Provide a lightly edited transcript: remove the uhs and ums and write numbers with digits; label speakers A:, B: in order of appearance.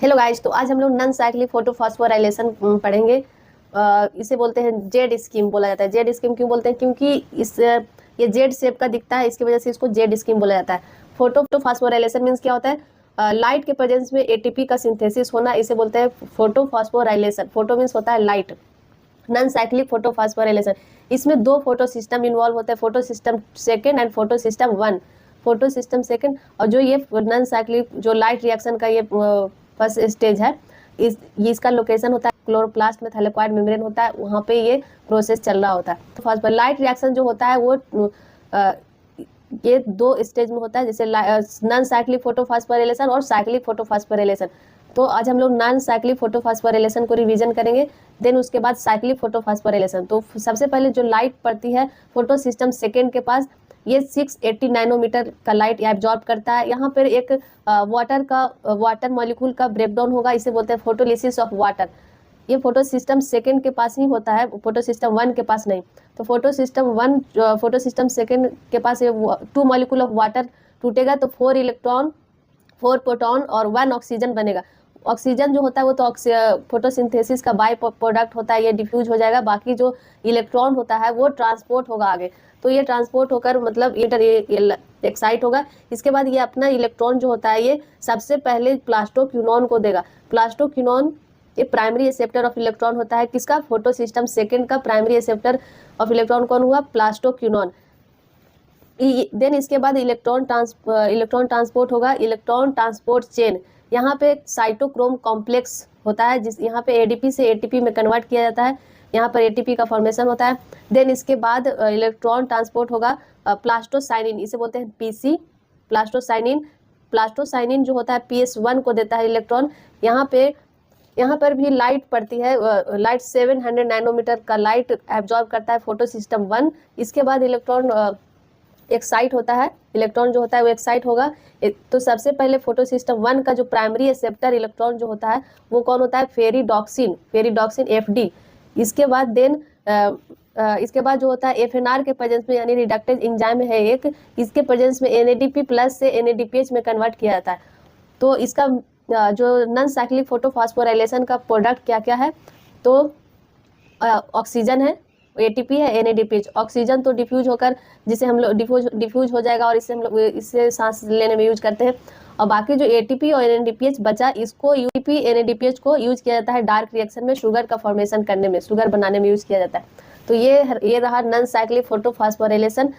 A: Hello guys, तो आज हम लोग नॉन साइक्लिक फोटोफॉस्फोराइलेशन पढ़ेंगे। इसे बोलते हैं जेड स्कीम बोला जाता है। जेड स्कीम क्यों बोलते हैं? क्योंकि ये जेड शेप का दिखता है, इसकी वजह से इसको जेड स्कीम बोला जाता है। फोटोफॉस्फोराइलेशन मीन्स क्या होता है? लाइट के प्रेजेंस में एटीपी का सिंथेसिस होना, इसे बोलते हैं फोटोफॉस्फोराइलेशन। फोटो मीन्स होता है लाइट, नॉन साइक्लिक फोटोफॉस्फोराइलेशन। इसमें दो फोटो सिस्टम इन्वॉल्व होते हैं, photo system second and photo system one. Photo system second और जो ये नॉन साइक्लिक जो लाइट रिएक्शन का ये फर्स्ट स्टेज है, ये इसका लोकेशन होता है क्लोरोप्लास्ट में, थैलेकॉइड मेम्ब्रेन होता है, वहाँ पे ये प्रोसेस चल रहा होता है। फर्स्ट लाइट रिएक्शन जो होता है वो ये दो स्टेज में होता है, जैसे नॉन साइक्लिक फोटोफॉस्फोराइलेशन और साइक्लिक फोटोफॉस्फोराइलेशन। तो आज हम लोग नॉन साइक्लिक फोटोफॉस्फोराइलेशन को रिवीजन करेंगे, देन उसके बाद साइक्लिक फोटोफॉस्फोराइलेशन। तो सबसे पहले जो लाइट पड़ती है फोटो सिस्टम सेकेंड के पास, ये 680 नैनोमीटर का लाइट एब्जॉर्ब करता है। यहाँ पर एक वाटर मॉलिक्यूल का ब्रेकडाउन होगा, इसे बोलते हैं फोटोलिसिस ऑफ वाटर। ये फोटो सिस्टम सेकेंड के पास ही होता है, फोटो सिस्टम वन के पास नहीं। तो फोटो सिस्टम सेकेंड के पास ये 2 मॉलिक्यूल ऑफ वाटर टूटेगा तो 4 इलेक्ट्रॉन, 4 प्रोटॉन और 1 ऑक्सीजन बनेगा। ऑक्सीजन जो होता है वो तो फोटोसिंथेसिस का बाय प्रोडक्ट होता है, ये डिफ्यूज हो जाएगा। बाकी जो इलेक्ट्रॉन होता है वो ट्रांसपोर्ट होगा आगे, तो ये ट्रांसपोर्ट होकर मतलब एक्साइट होगा। इसके बाद ये अपना इलेक्ट्रॉन जो होता है ये सबसे पहले प्लास्टोक्यूनॉन को देगा। प्लास्टोक्यूनॉन ये प्राइमरी एक्सेप्टर ऑफ इलेक्ट्रॉन होता है। किसका? फोटो सिस्टम सेकेंड का प्राइमरी एक्सेप्टर ऑफ इलेक्ट्रॉन कौन हुआ? प्लास्टोक्यूनॉन। देन इसके बाद इलेक्ट्रॉन ट्रांसपोर्ट होगा, इलेक्ट्रॉन ट्रांसपोर्ट चेन। यहाँ पे साइटोक्रोम कॉम्प्लेक्स होता है, जिस यहाँ पे एडीपी से एटीपी में कन्वर्ट किया जाता है, यहाँ पर एटीपी का फॉर्मेशन होता है। देन इसके बाद इलेक्ट्रॉन ट्रांसपोर्ट होगा प्लास्टोसाइनिन, इसे बोलते हैं पीसी, प्लास्टोसाइनिन। प्लास्टोसाइनिन जो होता है PS1 को देता है इलेक्ट्रॉन। यहाँ पर भी लाइट पड़ती है, लाइट 700 नैनोमीटर का लाइट एब्जॉर्ब करता है फोटो सिस्टम वन। इसके बाद इलेक्ट्रॉन एक्साइट होता है, इलेक्ट्रॉन जो होता है वो एक्साइट होगा। तो सबसे पहले फोटो सिस्टम वन का जो प्राइमरी एक्सेप्टर इलेक्ट्रॉन जो होता है वो कौन होता है? Ferredoxin FD। इसके बाद इसके बाद जो होता है FNR के प्रेजेंस में, यानी रिडक्टेज एंजाइम है एक, इसके प्रेजेंस में NADP प्लस से NADPH में कन्वर्ट किया जाता है। तो इसका जो नॉन साइक्लिक फोटोफॉस्फोराइलेशन का प्रोडक्ट क्या क्या है? तो ऑक्सीजन है, एटीपी है, NADPH। ऑक्सीजन तो डिफ्यूज होकर, जिसे हम लोग डिफ्यूज हो जाएगा और इससे हम लोग इससे सांस लेने में यूज करते हैं। और बाकी जो एटीपी और NADPH बचा, इसको यूटीपी NADPH को यूज किया जाता है डार्क रिएक्शन में, शुगर का फॉर्मेशन करने में, शुगर बनाने में यूज किया जाता है। तो ये रहा नॉन साइक्लिक फोटोफॉस्फोराइलेशन।